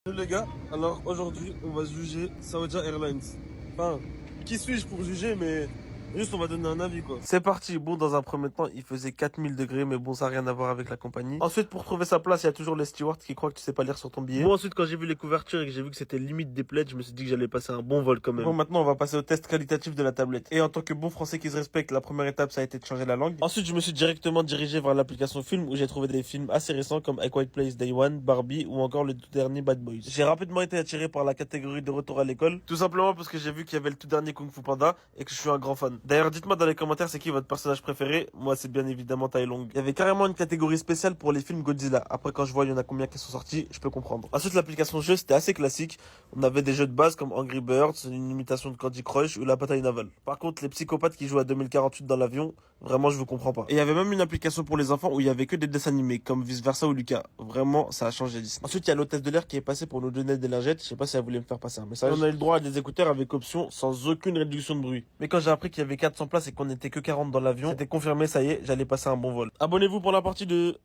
Salut les gars, alors aujourd'hui on va juger Saoudia Airlines. Enfin, qui suis-je pour juger, mais juste on va donner un avis quoi. C'est parti, bon dans un premier temps il faisait 4000 degrés mais bon ça n'a rien à voir avec la compagnie. Ensuite pour trouver sa place il y a toujours les stewards qui croient que tu sais pas lire sur ton billet. Bon ensuite quand j'ai vu les couvertures et que j'ai vu que c'était limite des plaids, je me suis dit que j'allais passer un bon vol quand même. Bon maintenant on va passer au test qualitatif de la tablette. Et en tant que bon français qui se respecte, la première étape ça a été de changer la langue. Ensuite je me suis directement dirigé vers l'application film où j'ai trouvé des films assez récents comme A Quiet Place Day One, Barbie ou encore le tout dernier Bad Boys. J'ai rapidement été attiré par la catégorie de retour à l'école, tout simplement parce que j'ai vu qu'il y avait le tout dernier Kung Fu Panda et que je suis un grand fan. D'ailleurs dites-moi dans les commentaires c'est qui votre personnage préféré. Moi c'est bien évidemment Tai Long. Il y avait carrément une catégorie spéciale pour les films Godzilla. Après quand je vois il y en a combien qui sont sortis, je peux comprendre. Ensuite l'application jeu c'était assez classique. On avait des jeux de base comme Angry Birds, une imitation de Candy Crush ou la bataille navale. Par contre les psychopathes qui jouent à 2048 dans l'avion, vraiment je vous comprends pas. Et il y avait même une application pour les enfants où il y avait que des dessins animés comme Vice Versa ou Lucas. Vraiment ça a changé Disney. Ensuite il y a l'hôtesse de l'air qui est passée pour nous donner des lingettes. Je sais pas si elle voulait me faire passer un message. On a eu le droit à des écouteurs avec option sans aucune réduction de bruit. Mais quand j'ai appris qu'il y avait 400 places et qu'on n'était que 40 dans l'avion, c'était confirmé, ça y est, j'allais passer un bon vol. Abonnez-vous pour la partie 2.